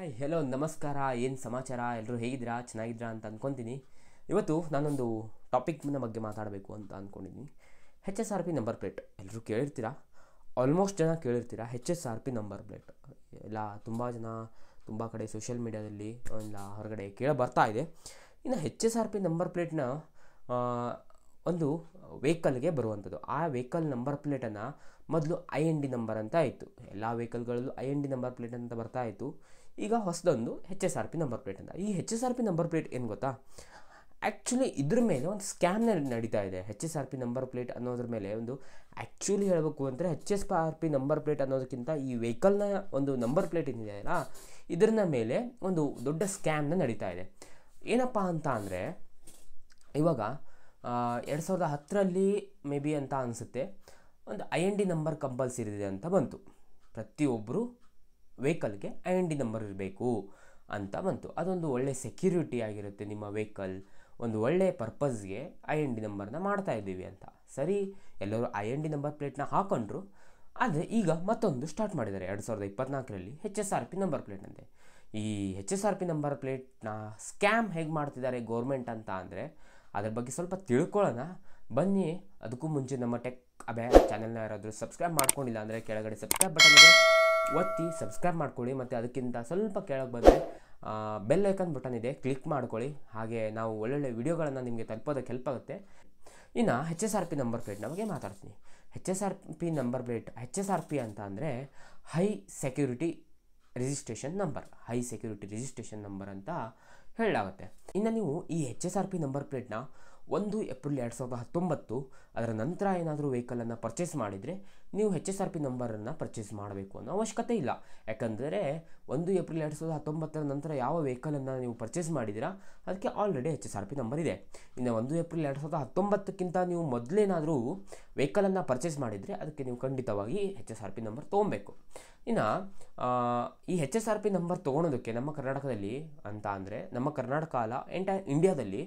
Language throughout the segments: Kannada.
ಹಾಯ್ ಹೆಲೋ ನಮಸ್ಕಾರ. ಏನು ಸಮಾಚಾರ? ಎಲ್ಲರೂ ಹೇಗಿದ್ದೀರಾ? ಚೆನ್ನಾಗಿದ್ದೀರಾ ಅಂತ ಅಂದ್ಕೊತೀನಿ. ಇವತ್ತು ನಾನೊಂದು ಟಾಪಿಕ್ನ ಬಗ್ಗೆ ಮಾತಾಡಬೇಕು ಅಂತ ಅಂದ್ಕೊಂಡಿದ್ದೀನಿ. HSRP ನಂಬರ್ ಪ್ಲೇಟ್ ಎಲ್ಲರೂ ಕೇಳಿರ್ತೀರಾ, ಆಲ್ಮೋಸ್ಟ್ ಜನ ಕೇಳಿರ್ತೀರಾ. HSRP ನಂಬರ್ ಪ್ಲೇಟ್ ಎಲ್ಲ ತುಂಬ ಜನ ತುಂಬ ಕಡೆ ಸೋಷಿಯಲ್ ಮೀಡ್ಯಾದಲ್ಲಿ ಎಲ್ಲ ಹೊರಗಡೆ ಕೇಳ ಬರ್ತಾ ಇದೆ. ಇನ್ನು HSRP ನಂಬರ್ ಪ್ಲೇಟ್ನ ಒಂದು ವೆಹಿಕಲ್ಗೆ ಬರುವಂಥದ್ದು. ಆ ವೆಹಿಕಲ್ ನಂಬರ್ ಪ್ಲೇಟನ್ನು ಮೊದಲು IND ನಂಬರ್ ಅಂತ ಇತ್ತು. ಎಲ್ಲ ವೆಹಿಕಲ್ಗಳಲ್ಲೂ IND ನಂಬರ್ ಪ್ಲೇಟ್ ಅಂತ ಬರ್ತಾ ಇತ್ತು. ಈಗ ಹೊಸದೊಂದು HSRP ನಂಬರ್ ಪ್ಲೇಟ್ ಅಂತ. ಈ HSRP ನಂಬರ್ ಪ್ಲೇಟ್ ಏನು ಗೊತ್ತಾ, ಆ್ಯಕ್ಚುಲಿ ಇದ್ರ ಮೇಲೆ ಒಂದು ಸ್ಕ್ಯಾಮ್ನ ನಡೀತಾ ಇದೆ. HSRP ನಂಬರ್ ಪ್ಲೇಟ್ ಅನ್ನೋದ್ರ ಮೇಲೆ ಒಂದು ಆ್ಯಕ್ಚುಲಿ ಹೇಳಬೇಕು ಅಂದರೆ HSRP ನಂಬರ್ ಪ್ಲೇಟ್ ಅನ್ನೋದಕ್ಕಿಂತ ಈ ವೆಹಿಕಲ್ನ ಒಂದು ನಂಬರ್ ಪ್ಲೇಟ್ ಏನಿದೆ ಅಲ್ಲ, ಇದ್ರ ಮೇಲೆ ಒಂದು ದೊಡ್ಡ ಸ್ಕ್ಯಾಮ್ನ ನಡೀತಾ ಇದೆ. ಏನಪ್ಪ ಅಂತ ಅಂದರೆ, ಇವಾಗ 2010ರಲ್ಲಿ ಮೇ ಬಿ ಅಂತ ಅನಿಸುತ್ತೆ, ಒಂದು IND ನಂಬರ್ ಕಂಪಲ್ಸರಿ ಇದೆ ಅಂತ ಬಂತು. ಪ್ರತಿಯೊಬ್ಬರು ವೆಹಿಕಲ್ಗೆ IND ನಂಬರ್ ಇರಬೇಕು ಅಂತ ಬಂತು. ಅದೊಂದು ಒಳ್ಳೆ ಸೆಕ್ಯೂರಿಟಿ ಆಗಿರುತ್ತೆ. ನಿಮ್ಮ ವೆಹಿಕಲ್ ಒಂದು ಒಳ್ಳೆಯ ಪರ್ಪಸ್ಗೆ IND ನಂಬರ್ನ ಮಾಡ್ತಾ ಇದ್ದೀವಿ ಅಂತ. ಸರಿ, ಎಲ್ಲರೂ IND ನಂಬರ್ ಪ್ಲೇಟ್ನ ಹಾಕೊಂಡ್ರು. ಆದರೆ ಈಗ ಮತ್ತೊಂದು ಸ್ಟಾರ್ಟ್ ಮಾಡಿದ್ದಾರೆ 2024ರಲ್ಲಿ HSRP ನಂಬರ್ ಪ್ಲೇಟ್ ಅಂತೆ. ಈ HSRP ನಂಬರ್ ಪ್ಲೇಟ್ನ ಸ್ಕ್ಯಾಮ್ ಹೇಗೆ ಮಾಡ್ತಿದ್ದಾರೆ ಗೌರ್ಮೆಂಟ್ ಅಂತ ಅಂದರೆ, ಅದ್ರ ಬಗ್ಗೆ ಸ್ವಲ್ಪ ತಿಳ್ಕೊಳ್ಳೋಣ ಬನ್ನಿ. ಅದಕ್ಕೂ ಮುಂಚೆ ನಮ್ಮ ಟೆಕ್ ಅಬೆ ಚಾನೆಲ್ನ ಯಾರಾದರೂ ಸಬ್ಸ್ಕ್ರೈಬ್ ಮಾಡ್ಕೊಂಡಿಲ್ಲ ಅಂದರೆ ಕೆಳಗಡೆ ಸಬ್ಸ್ಕ್ರೈಬ್ ಬಟನ್ ಇದೆ, ಒತ್ತಿ ಸಬ್ಸ್ಕ್ರೈಬ್ ಮಾಡ್ಕೊಳ್ಳಿ. ಮತ್ತು ಅದಕ್ಕಿಂತ ಸ್ವಲ್ಪ ಕೆಳಗೆ ಬಂದರೆ ಬೆಲ್ ಐಕನ್ ಬಟನ್ ಇದೆ, ಕ್ಲಿಕ್ ಮಾಡ್ಕೊಳ್ಳಿ. ಹಾಗೆ ನಾವು ಒಳ್ಳೊಳ್ಳೆ ವಿಡಿಯೋಗಳನ್ನು ನಿಮಗೆ ತಲುಪೋದಕ್ಕೆ ಹೆಲ್ಪ್ ಆಗುತ್ತೆ. ಇನ್ನು HSRP ನಂಬರ್ ಪ್ಲೇಟ್ನ ಬಗ್ಗೆ ಮಾತಾಡ್ತೀನಿ. HSRP ನಂಬರ್ ಪ್ಲೇಟ್, HSRP ಅಂತ ಅಂದರೆ high security registration number, high security registration number ಅಂತ ಹೇಳಲಾಗುತ್ತೆ. ಇನ್ನು ನೀವು ಈ HSRP ನಂಬರ್ ಪ್ಲೇಟ್ನ 1 ಏಪ್ರಿಲ್ 2019 ಅದರ ನಂತರ ಏನಾದರೂ ವೆಹಿಕಲನ್ನು ಪರ್ಚೇಸ್ ಮಾಡಿದರೆ ನೀವು HSRP ನಂಬರನ್ನು ಪರ್ಚೇಸ್ ಮಾಡಬೇಕು ಅನ್ನೋ ಅವಶ್ಯಕತೆ ಇಲ್ಲ. ಯಾಕಂದರೆ 1 ಏಪ್ರಿಲ್ 2019 ನಂತರ ಯಾವ ವೆಹಿಕಲನ್ನು ನೀವು ಪರ್ಚೇಸ್ ಮಾಡಿದ್ದೀರಾ ಅದಕ್ಕೆ ಆಲ್ರೆಡಿ HSRP ನಂಬರ್ ಇದೆ. ಇನ್ನು 1 ಏಪ್ರಿಲ್ 2019ಕ್ಕಿಂತ ನೀವು ಮೊದಲೇನಾದರೂ ವೆಹಿಕಲನ್ನು ಪರ್ಚೇಸ್ ಮಾಡಿದರೆ ಅದಕ್ಕೆ ನೀವು ಖಂಡಿತವಾಗಿ HSRP ನಂಬರ್ ತೊಗೊಬೇಕು. ಇನ್ನು ಈ HSRP ನಂಬರ್ ತೊಗೊಳೋದಕ್ಕೆ ನಮ್ಮ ಕರ್ನಾಟಕದಲ್ಲಿ ಅಂತ ಅಂದರೆ, ನಮ್ಮ ಕರ್ನಾಟಕ ಅಲ್ಲ, ಎಂಟೈರ್ ಇಂಡಿಯಾದಲ್ಲಿ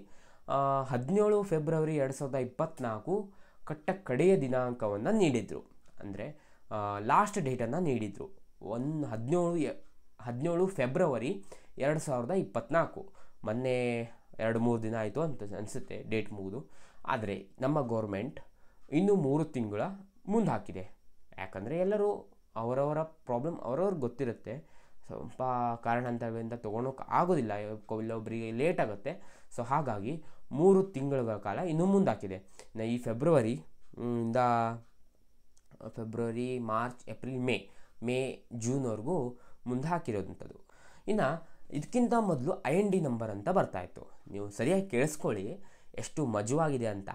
17 ಫೆಬ್ರವರಿ 2024 ಕಡೆಯ ದಿನಾಂಕವನ್ನು ನೀಡಿದರು. ಅಂದರೆ ಲಾಸ್ಟ್ ಡೇಟನ್ನು ನೀಡಿದರು. 17 ಫೆಬ್ರವರಿ 2024. ಮೊನ್ನೆ 2-3 ದಿನ ಆಯಿತು ಅಂತ ಅನಿಸುತ್ತೆ ಡೇಟ್ ಮುಗಿದು. ಆದರೆ ನಮ್ಮ ಗೌರ್ಮೆಂಟ್ ಇನ್ನೂ 3 ತಿಂಗಳ ಮುಂದೆ ಹಾಕಿದೆ. ಯಾಕಂದರೆ ಎಲ್ಲರೂ ಅವರವರ ಪ್ರಾಬ್ಲಮ್ ಅವ್ರವ್ರಿಗೆ ಗೊತ್ತಿರುತ್ತೆ. ಸ್ವಲ್ಪ ಕಾರಣಾಂತರಗಳಿಂದ ತೊಗೊಳೋಕೆ ಆಗೋದಿಲ್ಲ, ಇಲ್ಲೊಬ್ಬರಿಗೆ ಲೇಟ್ ಆಗುತ್ತೆ. ಸೊ ಹಾಗಾಗಿ 3 ತಿಂಗಳ ಕಾಲ ಇನ್ನೂ ಮುಂದಾಕಿದೆ. ಈ ಫೆಬ್ರವರಿ, ಮಾರ್ಚ್, ಏಪ್ರಿಲ್, ಮೇ, ಜೂನ್ವರೆಗೂ ಮುಂದೆ ಹಾಕಿರೋದಂಥದ್ದು. ಇನ್ನು ಇದಕ್ಕಿಂತ ಮೊದಲು IND ನಂಬರ್ ಅಂತ ಬರ್ತಾಯಿತ್ತು. ನೀವು ಸರಿಯಾಗಿ ಕೇಳಿಸ್ಕೊಳ್ಳಿ ಎಷ್ಟು ಮಜವಾಗಿದೆ ಅಂತ.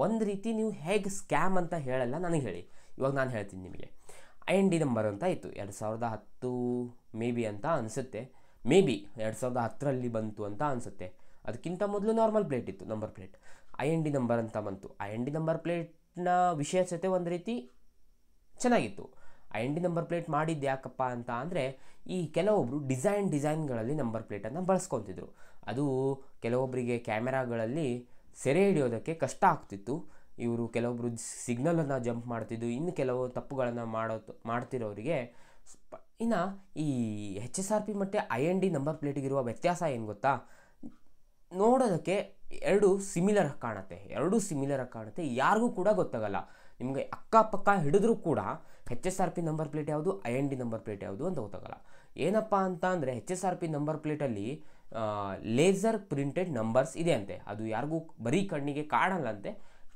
ಒಂದು ರೀತಿ ನೀವು ಹೇಗೆ ಸ್ಕ್ಯಾಮ್ ಅಂತ ಹೇಳಲ್ಲ ನನಗೆ ಹೇಳಿ, ಇವಾಗ ನಾನು ಹೇಳ್ತೀನಿ ನಿಮಗೆ. IND ನಂಬರ್ ಅಂತ ಇತ್ತು 2010 ಮೇ ಬಿ ಅಂತ ಅನಿಸುತ್ತೆ. ಮೇ ಬಿ 2010ರಲ್ಲಿ ಬಂತು ಅಂತ ಅನಿಸುತ್ತೆ. ಅದಕ್ಕಿಂತ ಮೊದಲು ನಾರ್ಮಲ್ ಪ್ಲೇಟ್ ಇತ್ತು, ನಂಬರ್ ಪ್ಲೇಟ್. IND ನಂಬರ್ ಅಂತ ಬಂತು. IND ನಂಬರ್ ಪ್ಲೇಟ್ನ ವಿಶೇಷತೆ ಒಂದು ರೀತಿ ಚೆನ್ನಾಗಿತ್ತು. IND ನಂಬರ್ ಪ್ಲೇಟ್ ಮಾಡಿದ್ದು ಯಾಕಪ್ಪ ಅಂತ ಅಂದರೆ, ಈ ಕೆಲವೊಬ್ಬರು ಡಿಸೈನ್ಗಳಲ್ಲಿ ನಂಬರ್ ಪ್ಲೇಟನ್ನು ಬಳಸ್ಕೊತಿದ್ರು. ಅದು ಕೆಲವೊಬ್ಬರಿಗೆ ಕ್ಯಾಮೆರಾಗಳಲ್ಲಿ ಸೆರೆ ಹಿಡಿಯೋದಕ್ಕೆ ಕಷ್ಟ ಆಗ್ತಿತ್ತು. ಇವರು ಕೆಲವೊಬ್ಬರು ಸಿಗ್ನಲನ್ನು ಜಂಪ್ ಮಾಡ್ತಿದ್ದು, ಇನ್ನು ಕೆಲವು ತಪ್ಪುಗಳನ್ನು ಮಾಡ್ತಿರೋರಿಗೆ. ಇನ್ನು ಈ HSRP ಮತ್ತು IND ನಂಬರ್ ಪ್ಲೇಟಿಗಿರುವ ವ್ಯತ್ಯಾಸ ಏನು ಗೊತ್ತಾ? ನೋಡೋದಕ್ಕೆ ಎರಡೂ ಸಿಮಿಲರ್ ಕಾಣುತ್ತೆ. ಯಾರಿಗೂ ಕೂಡ ಗೊತ್ತಾಗಲ್ಲ. ನಿಮಗೆ ಅಕ್ಕಪಕ್ಕ ಹಿಡಿದ್ರೂ ಕೂಡ HSRP ನಂಬರ್ ಪ್ಲೇಟ್ ಯಾವುದು, IND ನಂಬರ್ ಪ್ಲೇಟ್ ಯಾವುದು ಅಂತ ಗೊತ್ತಾಗಲ್ಲ. ಏನಪ್ಪ ಅಂತ ಅಂದರೆ, HSRP ನಂಬರ್ ಪ್ಲೇಟಲ್ಲಿ ಲೇಸರ್ ಪ್ರಿಂಟೆಡ್ ನಂಬರ್ಸ್ ಇದೆ ಅಂತೆ. ಅದು ಯಾರಿಗೂ ಬರೀ ಕಣ್ಣಿಗೆ ಕಾಣಲ್ಲಂತೆ,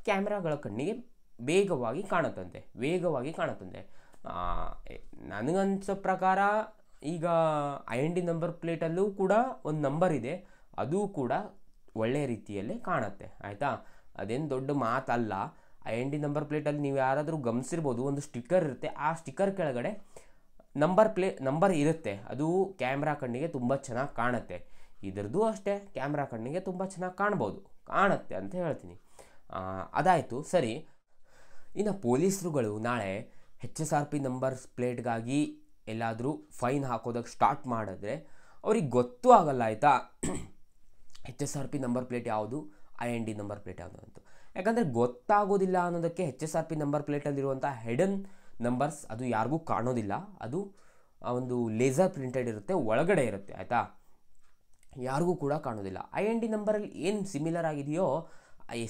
ಕ್ಯಾಮ್ರಾಗಳ ಕಣ್ಣಿಗೆ ವೇಗವಾಗಿ ಕಾಣುತ್ತಂತೆ. ನನಗನ್ಸೋ ಪ್ರಕಾರ ಈಗ IND ನಂಬರ್ ಪ್ಲೇಟಲ್ಲೂ ಕೂಡ ಒಂದು ನಂಬರ್ ಇದೆ, ಅದು ಕೂಡ ಒಳ್ಳೆಯ ರೀತಿಯಲ್ಲೇ ಕಾಣುತ್ತೆ. ಆಯಿತಾ? ಅದೇನು ದೊಡ್ಡ ಮಾತಲ್ಲ. IND ನಂಬರ್ ಪ್ಲೇಟಲ್ಲಿ ನೀವು ಯಾರಾದರೂ ಗಮನಿಸಿರ್ಬೋದು, ಒಂದು ಸ್ಟಿಕ್ಕರ್ ಇರುತ್ತೆ. ಆ ಸ್ಟಿಕ್ಕರ್ ಕೆಳಗಡೆ ನಂಬರ್ ಇರುತ್ತೆ. ಅದು ಕ್ಯಾಮ್ರಾ ಕಣ್ಣಿಗೆ ತುಂಬ ಚೆನ್ನಾಗಿ ಕಾಣುತ್ತೆ. ಇದರದ್ದು ಅಷ್ಟೇ, ಕ್ಯಾಮ್ರಾ ಕಣ್ಣಿಗೆ ತುಂಬ ಚೆನ್ನಾಗಿ ಕಾಣುತ್ತೆ ಅಂತ ಹೇಳ್ತೀನಿ. ಅದಾಯಿತು, ಸರಿ. ಇನ್ನು ಪೊಲೀಸರುಗಳು ನಾಳೆ HSRP ನಂಬರ್ ಪ್ಲೇಟ್ಗಾಗಿ ಎಲ್ಲಾದರೂ ಫೈನ್ ಹಾಕೋದಕ್ಕೆ ಸ್ಟಾರ್ಟ್ ಮಾಡಿದ್ರೆ ಅವ್ರಿಗೆ ಗೊತ್ತೂ ಆಗಲ್ಲ. ಆಯಿತಾ? HSRP ನಂಬರ್ ಪ್ಲೇಟ್ ಯಾವುದು, IND ನಂಬರ್ ಪ್ಲೇಟ್ ಯಾವುದು ಅಂತ. ಯಾಕಂದರೆ ಗೊತ್ತಾಗೋದಿಲ್ಲ ಅನ್ನೋದಕ್ಕೆ HSRP ನಂಬರ್ ಪ್ಲೇಟಲ್ಲಿರುವಂಥ ಹಿಡನ್ ನಂಬರ್ಸ್ ಅದು ಯಾರಿಗೂ ಕಾಣೋದಿಲ್ಲ. ಅದು ಆ ಒಂದು ಲೇಸರ್ ಪ್ರಿಂಟೆಡ್ ಇರುತ್ತೆ, ಒಳಗಡೆ ಇರುತ್ತೆ ಆಯಿತಾ, ಯಾರಿಗೂ ಕೂಡ ಕಾಣೋದಿಲ್ಲ. IND ನಂಬರಲ್ಲಿ ಏನು ಸಿಮಿಲರ್ ಆಗಿದೆಯೋ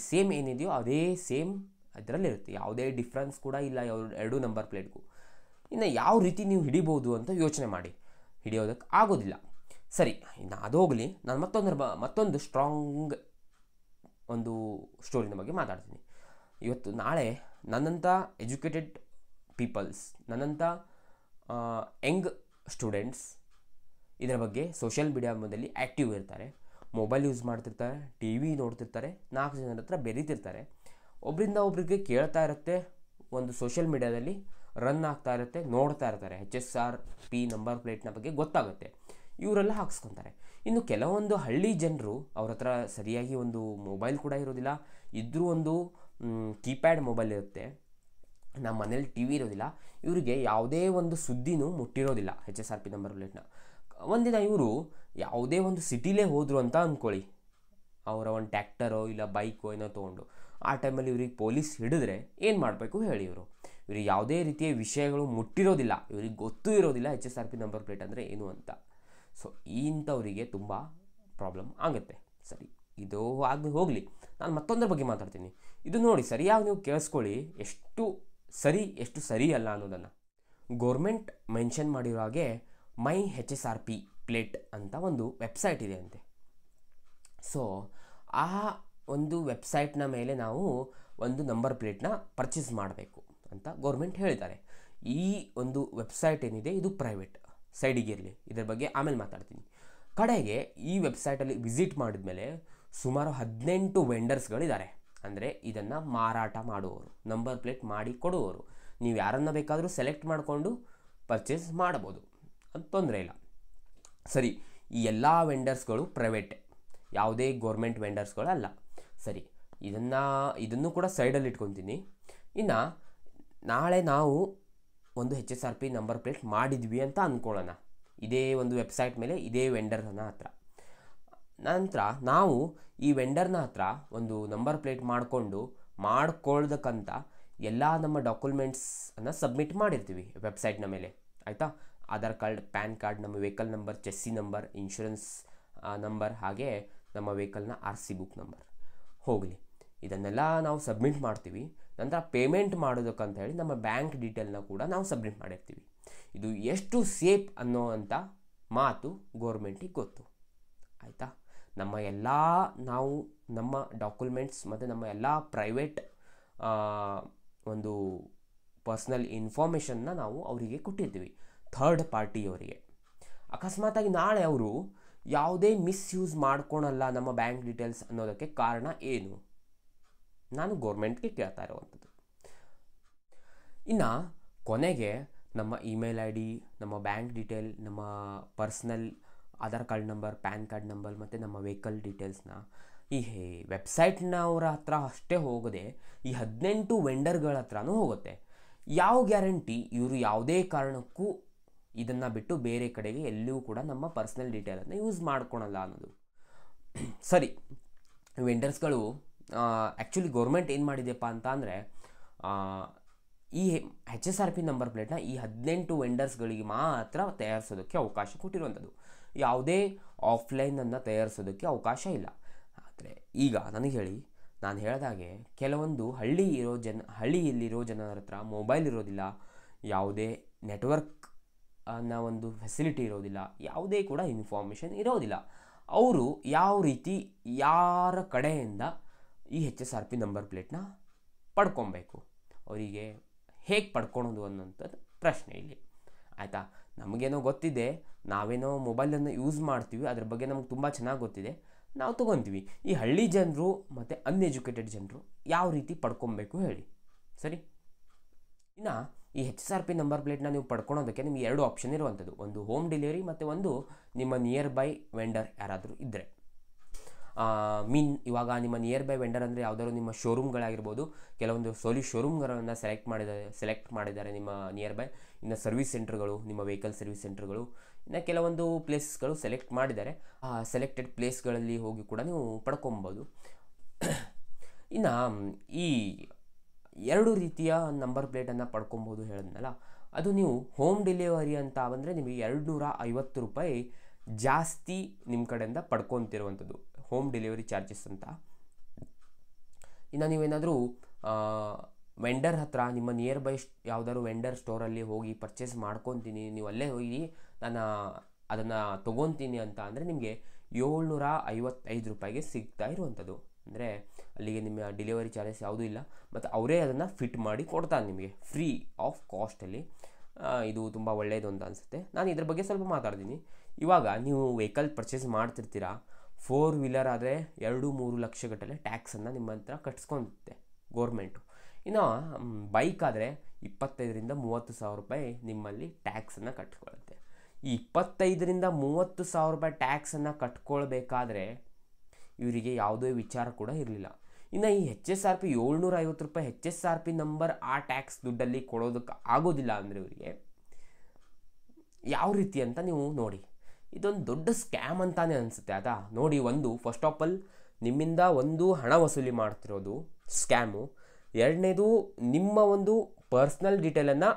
ಸೇಮ್ ಏನಿದೆಯೋ ಅದೇ ಸೇಮ್ ಅದರಲ್ಲಿರುತ್ತೆ, ಯಾವುದೇ ಡಿಫ್ರೆನ್ಸ್ ಕೂಡ ಇಲ್ಲ ಎರಡೂ ನಂಬರ್ ಪ್ಲೇಟ್ಗೂ. ಇನ್ನು ಯಾವ ರೀತಿ ನೀವು ಹಿಡಿಬೋದು ಅಂತ ಯೋಚನೆ ಮಾಡಿ, ಹಿಡಿಯೋದಕ್ಕೆ ಆಗೋದಿಲ್ಲ. ಸರಿ, ಇನ್ನು ಅದು ಹೋಗಲಿ, ನಾನು ಮತ್ತೊಂದು ಸ್ಟ್ರಾಂಗ್ ಒಂದು ಸ್ಟೋರಿನ ಬಗ್ಗೆ ಮಾತಾಡ್ತೀನಿ. ಇವತ್ತು ನಾಳೆ ನನ್ನಂಥ ಎಜುಕೇಟೆಡ್ ಪೀಪಲ್ಸ್, ನನ್ನಂಥ ಯಂಗ್ ಸ್ಟೂಡೆಂಟ್ಸ್ ಇದರ ಬಗ್ಗೆ ಸೋಷಿಯಲ್ ಮೀಡಿಯಾದಲ್ಲಿ ಆ್ಯಕ್ಟಿವ್ ಇರ್ತಾರೆ, ಮೊಬೈಲ್ ಯೂಸ್ ಮಾಡ್ತಿರ್ತಾರೆ, TV ನೋಡ್ತಿರ್ತಾರೆ, 4 ಜನರ ಹತ್ರ ಬೆರೀತಿರ್ತಾರೆ, ಒಬ್ಬರಿಂದ ಒಬ್ರಿಗೆ ಕೇಳ್ತಾ ಇರುತ್ತೆ, ಒಂದು ಸೋಷಿಯಲ್ ಮೀಡಿಯಾದಲ್ಲಿ ರನ್ ಆಗ್ತಾ ಇರುತ್ತೆ, ನೋಡ್ತಾ ಇರ್ತಾರೆ, HSRP ನಂಬರ್ ಪ್ಲೇಟ್ನ ಬಗ್ಗೆ ಗೊತ್ತಾಗುತ್ತೆ, ಇವರೆಲ್ಲ ಹಾಕ್ಸ್ಕೊತಾರೆ. ಇನ್ನು ಕೆಲವೊಂದು ಹಳ್ಳಿ ಜನರು ಅವ್ರ ಹತ್ರ ಸರಿಯಾಗಿ ಒಂದು ಮೊಬೈಲ್ ಕೂಡ ಇರೋದಿಲ್ಲ, ಇದ್ದರೂ ಒಂದು ಕೀಪ್ಯಾಡ್ ಮೊಬೈಲ್ ಇರುತ್ತೆ, ನಮ್ಮ ಮನೇಲಿ TV ಇರೋದಿಲ್ಲ, ಇವರಿಗೆ ಯಾವುದೇ ಒಂದು ಸುದ್ದಿನೂ ಮುಟ್ಟಿರೋದಿಲ್ಲ HSRP ನಂಬರ್ ಪ್ಲೇಟ್ನ. ಒಂದಿನ ಇವರು ಯಾವುದೇ ಒಂದು ಸಿಟಿಲೇ ಹೋದರು ಅಂತ ಅಂದ್ಕೊಳ್ಳಿ, ಅವರ ಒಂದು ಟ್ಯಾಕ್ಟರೋ ಇಲ್ಲ ಬೈಕೋ ಏನೋ ತೊಗೊಂಡು, ಆ ಟೈಮಲ್ಲಿ ಇವ್ರಿಗೆ ಪೊಲೀಸ್ ಹಿಡಿದ್ರೆ ಏನು ಮಾಡಬೇಕು ಹೇಳಿ? ಇವ್ರಿಗೆ ಯಾವುದೇ ರೀತಿಯ ವಿಷಯಗಳು ಮುಟ್ಟಿರೋದಿಲ್ಲ, ಇವ್ರಿಗೆ ಗೊತ್ತೂ ಇರೋದಿಲ್ಲ HSRP ನಂಬರ್ ಪ್ಲೇಟ್ ಅಂದರೆ ಏನು ಅಂತ. ಸೊ ಇಂಥವರಿಗೆ ತುಂಬ ಪ್ರಾಬ್ಲಮ್ ಆಗುತ್ತೆ. ಸರಿ, ಇದು ಆಗಿ ಹೋಗಲಿ, ನಾನು ಮತ್ತೊಂದರ ಬಗ್ಗೆ ಮಾತಾಡ್ತೀನಿ. ಇದು ನೋಡಿ, ಸರಿಯಾಗಿ ನೀವು ಕೇಳಿಸ್ಕೊಳ್ಳಿ, ಎಷ್ಟು ಸರಿ ಅಲ್ಲ ಅನ್ನೋದನ್ನು. ಗೋರ್ಮೆಂಟ್ ಮೆನ್ಷನ್ ಮಾಡಿರೋ ಹಾಗೆ ಮೈ HSRP ಪ್ಲೇಟ್ ಅಂತ ಒಂದು ವೆಬ್ಸೈಟ್ ಇದೆ ಅಂತೆ. ಸೊ ಆ ಒಂದು ವೆಬ್ಸೈಟ್ನ ಮೇಲೆ ನಾವು ಒಂದು ನಂಬರ್ ಪ್ಲೇಟ್ನ ಪರ್ಚೇಸ್ ಮಾಡಬೇಕು ಅಂತ ಗೌರ್ಮೆಂಟ್ ಹೇಳ್ತಾರೆ. ಈ ಒಂದು ವೆಬ್ಸೈಟ್ ಏನಿದೆ ಇದು ಪ್ರೈವೇಟ್, ಸೈಡಿಗೆ ಇರಲಿ, ಇದರ ಬಗ್ಗೆ ಆಮೇಲೆ ಮಾತಾಡ್ತೀನಿ. ಕಡೆಗೆ ಈ ವೆಬ್ಸೈಟಲ್ಲಿ ವಿಸಿಟ್ ಮಾಡಿದ್ಮೇಲೆ ಸುಮಾರು 18 ವೆಂಡರ್ಸ್ಗಳಿದ್ದಾರೆ. ಅಂದರೆ ಇದನ್ನು ಮಾರಾಟ ಮಾಡುವವರು, ನಂಬರ್ ಪ್ಲೇಟ್ ಮಾಡಿ ಕೊಡುವವರು. ನೀವು ಯಾರನ್ನು ಬೇಕಾದರೂ ಸೆಲೆಕ್ಟ್ ಮಾಡಿಕೊಂಡು ಪರ್ಚೇಸ್ ಮಾಡ್ಬೋದು, ಅದು ತೊಂದರೆ ಇಲ್ಲ. ಸರಿ, ಈ ಎಲ್ಲ ವೆಂಡರ್ಸ್ಗಳು ಪ್ರೈವೇಟ್, ಯಾವುದೇ ಗೌರ್ಮೆಂಟ್ ವೆಂಡರ್ಸ್ಗಳಲ್ಲ. ಸರಿ, ಇದನ್ನು ಕೂಡ ಸೈಡಲ್ಲಿ ಇಟ್ಕೊತೀನಿ. ಇನ್ನು ನಾಳೆ ನಾವು ಒಂದು HSRP ನಂಬರ್ ಪ್ಲೇಟ್ ಮಾಡಿದ್ವಿ ಅಂತ ಅಂದ್ಕೊಳ್ಳೋಣ, ಇದೇ ಒಂದು ವೆಬ್ಸೈಟ್ ಮೇಲೆ ಇದೇ ವೆಂಡರ್ನ ಹತ್ರ. ನಂತರ ನಾವು ಈ ವೆಂಡರ್ನ ಹತ್ರ ಒಂದು ನಂಬರ್ ಪ್ಲೇಟ್ ಮಾಡ್ಕೊಳ್ಳೋದಕ್ಕಂತ ಎಲ್ಲ ನಮ್ಮ ಡಾಕ್ಯುಮೆಂಟ್ಸನ್ನು ಸಬ್ಮಿಟ್ ಮಾಡಿರ್ತೀವಿ ವೆಬ್ಸೈಟ್ನ ಮೇಲೆ, ಆಯಿತಾ. ಆಧಾರ್ ಕಾರ್ಡ್, ಪ್ಯಾನ್ ಕಾರ್ಡ್, ನಮ್ಮ vehicle number, chassis number, insurance number, ಹಾಗೆ ನಮ್ಮ ವೆಹಿಕಲ್ನ RC ಬುಕ್ ನಂಬರ್ ಹೋಗಲಿ, ಇದನ್ನೆಲ್ಲ ನಾವು ಸಬ್ಮಿಟ್ ಮಾಡ್ತೀವಿ. ನಂತರ ಪೇಮೆಂಟ್ ಮಾಡೋದಕ್ಕಂತ ಹೇಳಿ ನಮ್ಮ ಬ್ಯಾಂಕ್ ಡೀಟೇಲ್ನ ಕೂಡ ನಾವು ಸಬ್ಮಿಟ್ ಮಾಡಿರ್ತೀವಿ. ಇದು ಎಷ್ಟು ಸೇಫ್ ಅನ್ನೋ ಅಂಥ ಮಾತು ಗೋರ್ಮೆಂಟಿಗೆ ಗೊತ್ತು, ಆಯಿತಾ. ನಾವು ನಮ್ಮ ಡಾಕ್ಯುಮೆಂಟ್ಸ್ ಮತ್ತು ನಮ್ಮ ಎಲ್ಲ ಪ್ರೈವೇಟ್ ಒಂದು ಪರ್ಸ್ನಲ್ ಇನ್ಫಾರ್ಮೇಷನ್ನ ನಾವು ಅವರಿಗೆ ಕೊಟ್ಟಿರ್ತೀವಿ, ಥರ್ಡ್ ಪಾರ್ಟಿಯವರಿಗೆ. ಅಕಸ್ಮಾತಾಗಿ ನಾಳೆ ಅವರು ಯಾವುದೇ ಮಿಸ್ಯೂಸ್ ಮಾಡ್ಕೊಳಲ್ಲ ನಮ್ಮ ಬ್ಯಾಂಕ್ ಡೀಟೇಲ್ಸ್ ಅನ್ನೋದಕ್ಕೆ ಕಾರಣ ಏನು? ನಾನು ಗೌರ್ಮೆಂಟ್ಗೆ ಕೇಳ್ತಾ ಇರೋವಂಥದ್ದು. ಇನ್ನು ಕೊನೆಗೆ ನಮ್ಮ ಇಮೇಲ್ ID, ನಮ್ಮ ಬ್ಯಾಂಕ್ ಡೀಟೇಲ್, ನಮ್ಮ personal Aadhaar card number, PAN card number ಮತ್ತು ನಮ್ಮ ವೆಹಿಕಲ್ ಡೀಟೇಲ್ಸ್ನ ಈ ವೆಬ್ಸೈಟ್ನವರ ಹತ್ರ ಅಷ್ಟೇ ಹೋಗದೆ ಈ 18 ವೆಂಡರ್ಗಳ ಹತ್ರನೂ ಹೋಗುತ್ತೆ. ಯಾವ ಗ್ಯಾರಂಟಿ ಇವರು ಯಾವುದೇ ಕಾರಣಕ್ಕೂ ಇದನ್ನು ಬಿಟ್ಟು ಬೇರೆ ಕಡೆಗೆ ಎಲ್ಲಿಯೂ ಕೂಡ ನಮ್ಮ ಪರ್ಸ್ನಲ್ ಡೀಟೇಲನ್ನು ಯೂಸ್ ಮಾಡ್ಕೊಳಲ್ಲ ಅನ್ನೋದು. ಸರಿ, ವೆಂಡರ್ಸ್ಗಳು ಆ್ಯಕ್ಚುಲಿ ಗೌರ್ಮೆಂಟ್ ಏನು ಮಾಡಿದೆಯಪ್ಪ ಅಂತ ಅಂದರೆ, ಈ HSRP ನಂಬರ್ ಪ್ಲೇಟ್ನ ಈ 18 ವೆಂಡರ್ಸ್ಗಳಿಗೆ ಮಾತ್ರ ತಯಾರಿಸೋದಕ್ಕೆ ಅವಕಾಶ ಕೊಟ್ಟಿರುವಂಥದ್ದು, ಯಾವುದೇ ಆಫ್ಲೈನನ್ನು ತಯಾರಿಸೋದಕ್ಕೆ ಅವಕಾಶ ಇಲ್ಲ. ಆದರೆ ಈಗ ನನಗೆ ಹೇಳಿ, ನಾನು ಹೇಳಿದಾಗೆ ಕೆಲವೊಂದು ಹಳ್ಳಿಯಲ್ಲಿರೋ ಜನರ ಹತ್ರ ಮೊಬೈಲ್ ಇರೋದಿಲ್ಲ, ಯಾವುದೇ ನೆಟ್ವರ್ಕ್ ಒಂದು ಫೆಸಿಲಿಟಿ ಇರೋದಿಲ್ಲ, ಯಾವುದೇ ಕೂಡ ಇನ್ಫಾರ್ಮೇಷನ್ ಇರೋದಿಲ್ಲ. ಅವರು ಯಾವ ರೀತಿ ಯಾರ ಕಡೆಯಿಂದ ಈ HSRP ನಂಬರ್ ಪ್ಲೇಟ್ನ ಪಡ್ಕೊಬೇಕು, ಅವರಿಗೆ ಹೇಗೆ ಪಡ್ಕೊಳೋದು ಅನ್ನೋಂಥದ್ದು ಪ್ರಶ್ನೆ ಇಲ್ಲಿ, ಆಯಿತಾ. ನಮಗೇನೋ ಗೊತ್ತಿದೆ, ನಾವೇನೋ ಮೊಬೈಲನ್ನು ಯೂಸ್ ಮಾಡ್ತೀವಿ, ಅದ್ರ ಬಗ್ಗೆ ನಮಗೆ ತುಂಬ ಚೆನ್ನಾಗಿ ಗೊತ್ತಿದೆ, ನಾವು ತೊಗೊತೀವಿ. ಈ ಹಳ್ಳಿ ಜನರು ಮತ್ತು ಅನ್ಎಜುಕೇಟೆಡ್ ಜನರು ಯಾವ ರೀತಿ ಪಡ್ಕೊಬೇಕು ಹೇಳಿ? ಸರಿ, ಇನ್ನು ಈ HSRP ನಂಬರ್ ಪ್ಲೇಟ್ನ ನೀವು ಪಡ್ಕೊಳೋದಕ್ಕೆ ನಿಮಗೆ 2 ಆಪ್ಷನ್ ಇರುವಂಥದ್ದು, ಒಂದು ಹೋಮ್ ಡೆಲಿವರಿ ಮತ್ತು ಒಂದು ನಿಮ್ಮ ನಿಯರ್ ಬೈ ವೆಂಡರ್ ಯಾರಾದರೂ ಇದ್ದರೆ. ಇವಾಗ ನಿಮ್ಮ ನಿಯರ್ ಬೈ ವೆಂಡರ್ ಅಂದರೆ ಯಾವುದಾದ್ರು ನಿಮ್ಮ ಶೋರೂಮ್ಗಳಾಗಿರ್ಬೋದು, ಕೆಲವೊಂದು ಶೋರೂಮ್ಗಳನ್ನು ಸೆಲೆಕ್ಟ್ ಮಾಡಿದ್ದಾರೆ ನಿಮ್ಮ ನಿಯರ್ ಬೈ. ಇನ್ನು ಸರ್ವಿಸ್ ಸೆಂಟರ್ಗಳು, ನಿಮ್ಮ ವೆಹಿಕಲ್ ಸರ್ವಿಸ್ ಸೆಂಟರ್ಗಳು, ಇನ್ನು ಕೆಲವೊಂದು ಪ್ಲೇಸಸ್ಗಳು ಸೆಲೆಕ್ಟ್ ಮಾಡಿದ್ದಾರೆ. ಆ ಸೆಲೆಕ್ಟೆಡ್ ಪ್ಲೇಸ್ಗಳಲ್ಲಿ ಹೋಗಿ ಕೂಡ ನೀವು ಪಡ್ಕೊಬೋದು. ಇನ್ನು ಈ 2 ರೀತಿಯ ನಂಬರ್ ಪ್ಲೇಟನ್ನು ಪಡ್ಕೊಬೋದು ಹೇಳಿದ್ನಲ್ಲ, ಅದು ನೀವು ಹೋಮ್ ಡೆಲಿವರಿ ಅಂತ ಬಂದರೆ ನಿಮಗೆ 250 ರೂಪಾಯಿ ಜಾಸ್ತಿ ನಿಮ್ಮ ಕಡೆಯಿಂದ ಪಡ್ಕೊತಿರುವಂಥದ್ದು ಹೋಮ್ ಡೆಲಿವರಿ ಚಾರ್ಜಸ್ ಅಂತ. ಇನ್ನು ನೀವೇನಾದರೂ ವೆಂಡರ್ ಹತ್ರ ನಿಮ್ಮ ನಿಯರ್ ಬೈ ಯಾವುದಾದ್ರು ವೆಂಡರ್ ಸ್ಟೋರಲ್ಲಿ ಹೋಗಿ ಪರ್ಚೇಸ್ ಮಾಡ್ಕೊತೀನಿ, ನೀವು ಅಲ್ಲೇ ಹೋಗಿ ನಾನು ಅದನ್ನು ತೊಗೊತೀನಿ ಅಂತ ಅಂದರೆ ನಿಮಗೆ 755 ರೂಪಾಯಿಗೆ ಸಿಗ್ತಾ ಇರುವಂಥದ್ದು. ಅಂದರೆ ಅಲ್ಲಿಗೆ ನಿಮ್ಮ ಡೆಲಿವರಿ ಚಾರ್ಜಸ್ ಯಾವುದೂ ಇಲ್ಲ, ಮತ್ತು ಅವರೇ ಅದನ್ನು ಫಿಟ್ ಮಾಡಿ ಕೊಡ್ತಾರೆ ನಿಮಗೆ ಫ್ರೀ ಆಫ್ ಕಾಸ್ಟಲ್ಲಿ. ಇದು ತುಂಬ ಒಳ್ಳೆಯದು ಅಂತ ಅನಿಸುತ್ತೆ. ನಾನು ಇದ್ರ ಬಗ್ಗೆ ಸ್ವಲ್ಪ ಮಾತಾಡ್ತೀನಿ. ಇವಾಗ ನೀವು ವೆಹಿಕಲ್ ಪರ್ಚೇಸ್ ಮಾಡ್ತಿರ್ತೀರ, 4 ವೀಲರ್ ಆದರೆ 2-3 ಲಕ್ಷ ಗಟ್ಟಲೆ ಟ್ಯಾಕ್ಸನ್ನು ನಿಮ್ಮ ಹತ್ರ ಕಟ್ಸ್ಕೊಳುತ್ತೆ ಗೋರ್ಮೆಂಟು. ಇನ್ನು ಬೈಕ್ ಆದರೆ 25,000-30,000 ರೂಪಾಯಿ ನಿಮ್ಮಲ್ಲಿ ಟ್ಯಾಕ್ಸನ್ನು ಕಟ್ಕೊಳ್ಳುತ್ತೆ. ಈ 25,000-30,000 ರೂಪಾಯಿ ಟ್ಯಾಕ್ಸನ್ನು ಕಟ್ಕೊಳ್ಬೇಕಾದ್ರೆ ಇವರಿಗೆ ಯಾವುದೇ ವಿಚಾರ ಕೂಡ ಇರಲಿಲ್ಲ. ಇನ್ನು ಈ HSRP 750 ರೂಪಾಯಿ HSRP ನಂಬರ್ ಆ ಟ್ಯಾಕ್ಸ್ ದುಡ್ಡಲ್ಲಿ ಕೊಡೋದಕ್ಕೆ ಆಗೋದಿಲ್ಲ ಅಂದರೆ ಇವರಿಗೆ ಯಾವ ರೀತಿ ಅಂತ ನೀವು ನೋಡಿ. ಇದೊಂದು ದೊಡ್ಡ ಸ್ಕ್ಯಾಮ್ ಅಂತಾನೆ ಅನಿಸುತ್ತೆ. ಅದಾ ನೋಡಿ, ಫಸ್ಟ್ ಆಫ್ ಆಲ್ ನಿಮ್ಮಿಂದ ಹಣ ವಸೂಲಿ ಮಾಡ್ತಿರೋದು ಸ್ಕ್ಯಾಮು. ಎರಡನೇದು, ನಿಮ್ಮ ಪರ್ಸ್ನಲ್ ಡೀಟೇಲನ್ನು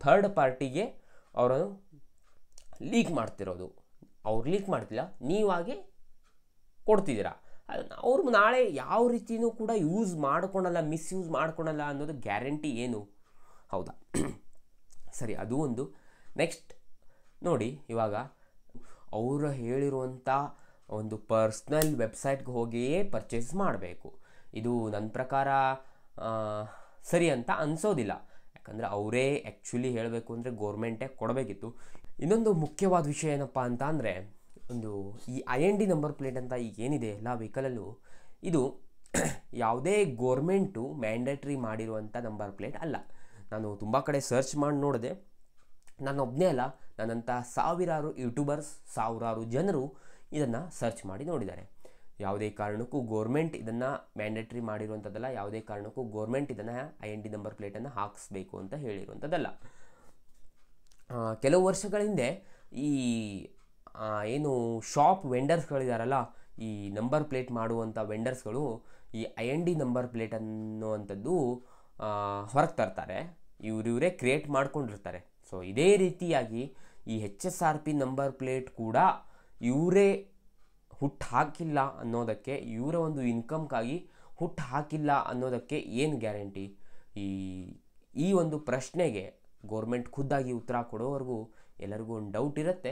ಥರ್ಡ್ ಪಾರ್ಟಿಗೆ ಅವರು ಲೀಕ್ ಮಾಡ್ತಿರೋದು. ಅವ್ರು ಲೀಕ್ ಮಾಡ್ತಿಲ್ಲ, ನೀವಾಗೆ ಕೊಡ್ತಿದ್ದೀರಾ. ಅದನ್ನು ಅವ್ರು ನಾಳೆ ಯಾವ ರೀತಿಯೂ ಕೂಡ ಯೂಸ್ ಮಾಡ್ಕೊಳಲ್ಲ, ಮಿಸ್ಯೂಸ್ ಮಾಡ್ಕೊಳಲ್ಲ ಅನ್ನೋದು ಗ್ಯಾರಂಟಿ ಏನು? ಹೌದಾ? ಸರಿ, ಅದು ಒಂದು. ನೆಕ್ಸ್ಟ್ ನೋಡಿ, ಇವಾಗ ಅವರು ಹೇಳಿರುವಂಥ ಪರ್ಸ್ನಲ್ ವೆಬ್ಸೈಟ್ಗೆ ಹೋಗಿಯೇ ಪರ್ಚೇಸ್ ಮಾಡಬೇಕು. ಇದು ನನ್ನ ಪ್ರಕಾರ ಸರಿ ಅಂತ ಅನಿಸೋದಿಲ್ಲ. ಯಾಕಂದರೆ ಅವರೇ ಆ್ಯಕ್ಚುಲಿ ಹೇಳಬೇಕು ಅಂದರೆ ಗೋರ್ಮೆಂಟೇ ಕೊಡಬೇಕಿತ್ತು. ಇನ್ನೊಂದು ಮುಖ್ಯವಾದ ವಿಷಯ ಏನಪ್ಪ ಅಂತ ಅಂದರೆ, ಈ IND ನಂಬರ್ ಪ್ಲೇಟ್ ಅಂತ ಈಗ ಏನಿದೆ ಎಲ್ಲ ವೆಹಿಕಲಲ್ಲೂ, ಇದು ಯಾವುದೇ ಗೋರ್ಮೆಂಟು ಮ್ಯಾಂಡೇಟ್ರಿ ಮಾಡಿರುವಂಥ ನಂಬರ್ ಪ್ಲೇಟ್ ಅಲ್ಲ. ನಾನು ತುಂಬ ಕಡೆ ಸರ್ಚ್ ಮಾಡಿ ನೋಡಿದೆ. ನಾನು ಒಬ್ಬನೇ ಅಲ್ಲ, ನನ್ನಂಥ ಸಾವಿರಾರು ಯೂಟ್ಯೂಬರ್ಸ್, ಸಾವಿರಾರು ಜನರು ಇದನ್ನು ಸರ್ಚ್ ಮಾಡಿ ನೋಡಿದ್ದಾರೆ. ಯಾವುದೇ ಕಾರಣಕ್ಕೂ ಗೋರ್ಮೆಂಟ್ ಇದನ್ನು ಮ್ಯಾಂಡೇಟ್ರಿ ಮಾಡಿರುವಂಥದ್ದಲ್ಲ. ಯಾವುದೇ ಕಾರಣಕ್ಕೂ ಗೋರ್ಮೆಂಟ್ ಇದನ್ನು IND ನಂಬರ್ ಪ್ಲೇಟನ್ನು ಹಾಕಿಸ್ಬೇಕು ಅಂತ ಹೇಳಿರುವಂಥದ್ದಲ್ಲ. ಕೆಲವು ವರ್ಷಗಳ ಹಿಂದೆ ಈ ಏನು ಶಾಪ್ ವೆಂಡರ್ಸ್ಗಳಿದಾರಲ್ಲ, ಈ ನಂಬರ್ ಪ್ಲೇಟ್ ಮಾಡುವಂಥ ವೆಂಡರ್ಸ್ಗಳು ಈ IND ನಂಬರ್ ಪ್ಲೇಟ್ ಅನ್ನುವಂಥದ್ದು ಹೊರಗೆ ತರ್ತಾರೆ. ಇವರೇ ಕ್ರಿಯೇಟ್ ಮಾಡ್ಕೊಂಡಿರ್ತಾರೆ. ಸೊ ಇದೇ ರೀತಿಯಾಗಿ ಈ HSRP ನಂಬರ್ ಪ್ಲೇಟ್ ಕೂಡ ಇವರೇ ಹುಟ್ಟು ಹಾಕಿಲ್ಲ ಅನ್ನೋದಕ್ಕೆ, ಇವರ ಇನ್ಕಮ್ಗಾಗಿ ಹುಟ್ಟು ಹಾಕಿಲ್ಲ ಅನ್ನೋದಕ್ಕೆ ಏನು ಗ್ಯಾರಂಟಿ? ಈ ಪ್ರಶ್ನೆಗೆ ಗೋರ್ಮೆಂಟ್ ಖುದ್ದಾಗಿ ಉತ್ತರ ಕೊಡೋವರೆಗೂ ಎಲ್ಲರಿಗೂ ಒಂದು ಡೌಟ್ ಇರುತ್ತೆ.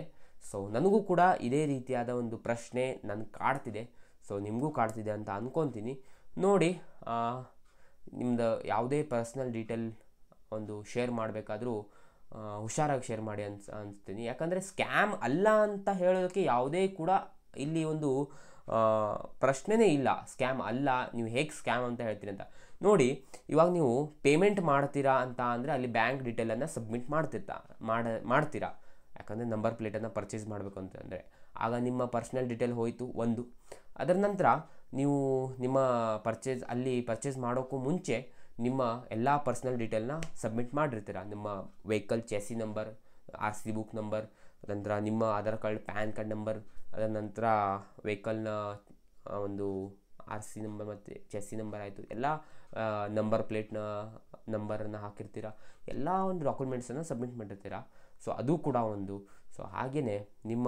ಸೊ ನನಗೂ ಕೂಡ ಇದೇ ರೀತಿಯಾದ ಪ್ರಶ್ನೆ ನನಗೆ ಕಾಡ್ತಿದೆ. ಸೊ ನಿಮಗೂ ಕಾಡ್ತಿದೆ ಅಂತ ಅಂದ್ಕೊತೀನಿ. ನೋಡಿ, ನಿಮ್ಮದು ಯಾವುದೇ ಪರ್ಸ್ನಲ್ ಡೀಟೇಲ್ ಶೇರ್ ಮಾಡಬೇಕಾದ್ರೂ ಹುಷಾರಾಗಿ ಶೇರ್ ಮಾಡಿ ಅನಿಸ್ತೀನಿ. ಯಾಕಂದರೆ ಸ್ಕ್ಯಾಮ್ ಅಲ್ಲ ಅಂತ ಹೇಳೋದಕ್ಕೆ ಯಾವುದೇ ಕೂಡ ಇಲ್ಲಿ ಪ್ರಶ್ನೆನೇ ಇಲ್ಲ. ಸ್ಕ್ಯಾಮ್ ಅಲ್ಲ, ನೀವು ಹೇಗೆ ಸ್ಕ್ಯಾಮ್ ಅಂತ ಹೇಳ್ತೀರಿ ಅಂತ ನೋಡಿ. ಇವಾಗ ನೀವು ಪೇಮೆಂಟ್ ಮಾಡ್ತೀರಾ ಅಂತ ಅಂದರೆ ಅಲ್ಲಿ ಬ್ಯಾಂಕ್ ಡೀಟೇಲನ್ನು ಸಬ್ಮಿಟ್ ಮಾಡ್ತೀರಾ. ಯಾಕಂದರೆ ನಂಬರ್ ಪ್ಲೇಟನ್ನು ಪರ್ಚೇಸ್ ಮಾಡಬೇಕು ಅಂತಂದರೆ ಆಗ ನಿಮ್ಮ ಪರ್ಸ್ನಲ್ ಡೀಟೇಲ್ ಹೋಯಿತು ಒಂದು. ಅದರ ನಂತರ ನೀವು ನಿಮ್ಮ ಪರ್ಚೇಸ್ ಮಾಡೋಕ್ಕೂ ಮುಂಚೆ ನಿಮ್ಮ ಎಲ್ಲ ಪರ್ಸ್ನಲ್ ಡೀಟೇಲ್ನ ಸಬ್ಮಿಟ್ ಮಾಡಿರ್ತೀರ. ನಿಮ್ಮ vehicle chassis number, RC book number, ನಂತರ ನಿಮ್ಮ Aadhaar card, PAN card number, ಅದರ ನಂತರ ವೆಹಿಕಲ್ನ RC ನಂಬರ್ ಮತ್ತು ಚೆಸ್ಸಿ ನಂಬರ್ ಆಯಿತು. ಎಲ್ಲ ನಂಬರ್ ಪ್ಲೇಟ್ನ ನಂಬರನ್ನು ಹಾಕಿರ್ತೀರ. ಎಲ್ಲ ಡಾಕ್ಯುಮೆಂಟ್ಸನ್ನು ಸಬ್ಮಿಟ್ ಮಾಡಿರ್ತೀರ. ಸೊ ಅದು ಕೂಡ ಸೊ ಹಾಗೆಯೇ ನಿಮ್ಮ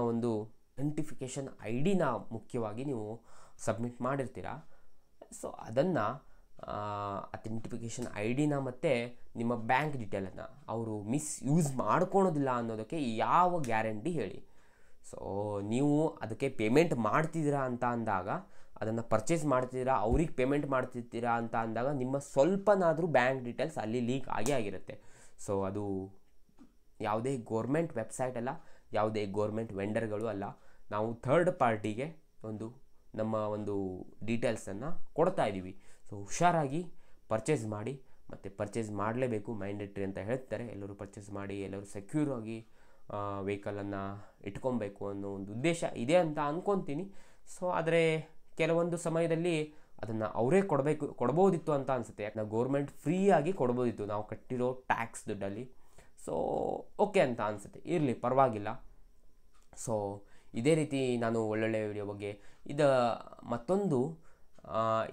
ಐಡೆಂಟಿಫಿಕೇಷನ್ ID ಮುಖ್ಯವಾಗಿ ನೀವು ಸಬ್ಮಿಟ್ ಮಾಡಿರ್ತೀರ. ಸೊ ಅದನ್ನು ಅಥೆಂಟಿಫಿಕೇಷನ್ ID ಮತ್ತು ನಿಮ್ಮ ಬ್ಯಾಂಕ್ ಡೀಟೇಲನ್ನು ಅವರು ಯೂಸ್ ಮಾಡ್ಕೊಳೋದಿಲ್ಲ ಅನ್ನೋದಕ್ಕೆ ಯಾವ ಗ್ಯಾರಂಟಿ ಹೇಳಿ? ಸೊ ನೀವು ಅದಕ್ಕೆ ಪೇಮೆಂಟ್ ಮಾಡ್ತಿದ್ದೀರಾ ಅಂತ ಅಂದಾಗ, ಅದನ್ನು ಪರ್ಚೇಸ್ ಮಾಡ್ತಿದ್ದೀರಾ, ಅವ್ರಿಗೆ ಪೇಮೆಂಟ್ ಮಾಡ್ತಿರ್ತೀರಾ ಅಂತ ಅಂದಾಗ ನಿಮ್ಮ ಸ್ವಲ್ಪನಾದರೂ ಬ್ಯಾಂಕ್ ಡೀಟೇಲ್ಸ್ ಅಲ್ಲಿ ಲೀಕ್ ಆಗಿರುತ್ತೆ. ಸೊ ಅದು ಯಾವುದೇ ಗೋರ್ಮೆಂಟ್ ವೆಬ್ಸೈಟ್ ಅಲ್ಲ, ಯಾವುದೇ ಗೋರ್ಮೆಂಟ್ ವೆಂಡರ್ಗಳು ಅಲ್ಲ. ನಾವು ಥರ್ಡ್ ಪಾರ್ಟಿಗೆ ನಮ್ಮ ಡೀಟೇಲ್ಸನ್ನು ಕೊಡ್ತಾ ಇದ್ದೀವಿ. ಸೊ ಹುಷಾರಾಗಿ ಪರ್ಚೇಸ್ ಮಾಡಿ, ಮತ್ತು ಪರ್ಚೇಸ್ ಮಾಡಲೇಬೇಕು, ಮ್ಯಾಂಡೇಟ್ರಿ ಅಂತ ಹೇಳ್ತಾರೆ. ಎಲ್ಲರೂ ಪರ್ಚೇಸ್ ಮಾಡಿ, ಎಲ್ಲರೂ ಸೆಕ್ಯೂರ್ ಆಗಿ ವೆಹಿಕಲನ್ನು ಇಟ್ಕೊಬೇಕು ಅನ್ನೋ ಉದ್ದೇಶ ಇದೆ ಅಂತ ಅಂದ್ಕೊತೀನಿ. ಸೊ ಆದರೆ ಕೆಲವೊಂದು ಸಮಯದಲ್ಲಿ ಅದನ್ನು ಅವರೇ ಕೊಡ್ಬೋದಿತ್ತು ಅಂತ ಅನಿಸುತ್ತೆ. ಯಾಕಂದರೆ ಗೋರ್ಮೆಂಟ್ ಫ್ರೀಯಾಗಿ ಕೊಡ್ಬೋದಿತ್ತು ನಾವು ಕಟ್ಟಿರೋ ಟ್ಯಾಕ್ಸ್ ದುಡ್ಡಲ್ಲಿ. ಸೊ ಓಕೆ ಅಂತ ಅನಿಸುತ್ತೆ, ಇರಲಿ ಪರವಾಗಿಲ್ಲ. ಸೊ ಇದೇ ರೀತಿ ನಾನು ಒಳ್ಳೊಳ್ಳೆ ವಿಡಿಯೋ ಬಗ್ಗೆ ಮತ್ತೊಂದು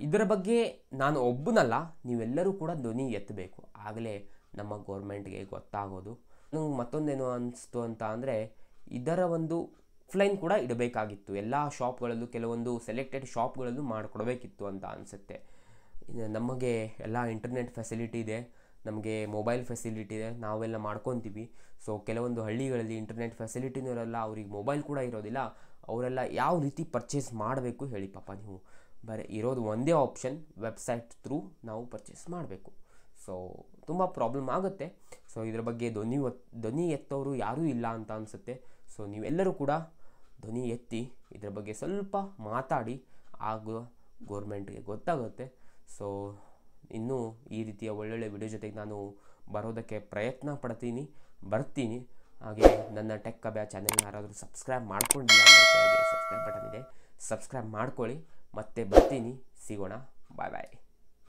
ಇದರ ಬಗ್ಗೆ ನಾನು ಒಬ್ಬನಲ್ಲ, ನೀವೆಲ್ಲರೂ ಕೂಡ ಧ್ವನಿ ಎತ್ತಬೇಕು. ಆಗಲೇ ನಮ್ಮ ಗೋರ್ಮೆಂಟ್ಗೆ ಗೊತ್ತಾಗೋದು. ನಂಗೆ ಮತ್ತೊಂದೇನು ಅನಿಸ್ತು ಅಂತ ಅಂದರೆ ಇದರ ಒಂದು ಆಫ್ಲೈನ್ ಕೂಡ ಇಡಬೇಕಾಗಿತ್ತು, ಎಲ್ಲ ಶಾಪ್ಗಳಲ್ಲೂ ಕೆಲವೊಂದು ಸೆಲೆಕ್ಟೆಡ್ ಶಾಪ್ಗಳಲ್ಲೂ ಮಾಡಿಕೊಡ್ಬೇಕಿತ್ತು ಅಂತ ಅನಿಸುತ್ತೆ. ನಮಗೆ ಎಲ್ಲ ಇಂಟರ್ನೆಟ್ ಫೆಸಿಲಿಟಿ ಇದೆ, ನಮಗೆ ಮೊಬೈಲ್ ಫೆಸಿಲಿಟಿ ಇದೆ, ನಾವೆಲ್ಲ ಮಾಡ್ಕೊತೀವಿ. ಸೊ ಕೆಲವೊಂದು ಹಳ್ಳಿಗಳಲ್ಲಿ ಇಂಟರ್ನೆಟ್ ಫೆಸಿಲಿಟಿನೂ ಇರೋಲ್ಲ, ಅವ್ರಿಗೆ ಮೊಬೈಲ್ ಕೂಡ ಇರೋದಿಲ್ಲ. ಅವರೆಲ್ಲ ಯಾವ ರೀತಿ ಪರ್ಚೇಸ್ ಮಾಡಬೇಕು ಹೇಳಿ ಪಾಪ ನೀವು? ಬರೀ ಇರೋದು ಒಂದೇ ಆಪ್ಷನ್, ವೆಬ್ಸೈಟ್ ಥ್ರೂ ನಾವು ಪರ್ಚೇಸ್ ಮಾಡಬೇಕು. ಸೊ ತುಂಬ ಪ್ರಾಬ್ಲಮ್ ಆಗುತ್ತೆ. ಸೊ ಇದ್ರ ಬಗ್ಗೆ ಧ್ವನಿ ಎತ್ತೋರು ಯಾರೂ ಇಲ್ಲ ಅಂತ ಅನಿಸುತ್ತೆ. ಸೊ ನೀವೆಲ್ಲರೂ ಕೂಡ ಧ್ವನಿ ಎತ್ತಿ ಇದ್ರ ಬಗ್ಗೆ ಸ್ವಲ್ಪ ಮಾತಾಡಿ, ಆಗ ಗೋರ್ಮೆಂಟ್ಗೆ ಗೊತ್ತಾಗುತ್ತೆ. ಸೊ ಇನ್ನೂ ಈ ರೀತಿಯ ಒಳ್ಳೊಳ್ಳೆ ವಿಡಿಯೋ ಜೊತೆಗೆ ನಾನು ಬರೋದಕ್ಕೆ ಪ್ರಯತ್ನ ಬರ್ತೀನಿ. ಹಾಗೆ ನನ್ನ ಟೆಕ್ ಅಭ್ಯಾ ಚಾನೆಲ್ನ ಯಾರಾದರೂ ಸಬ್ಸ್ಕ್ರೈಬ್ ಮಾಡ್ಕೊಂಡಿಲ್ಲ ಅಂದರೆ ಕೆಳಗೆ ಸಬ್ಸ್ಕ್ರೈಬ್ ಬಟನ್ ಇದೆ, ಸಬ್ಸ್ಕ್ರೈಬ್ ಮಾಡ್ಕೊಳ್ಳಿ. ಮತ್ತೆ ಬರ್ತೀನಿ, ಸಿಗೋಣ, ಬಾಯ್ ಬಾಯ್.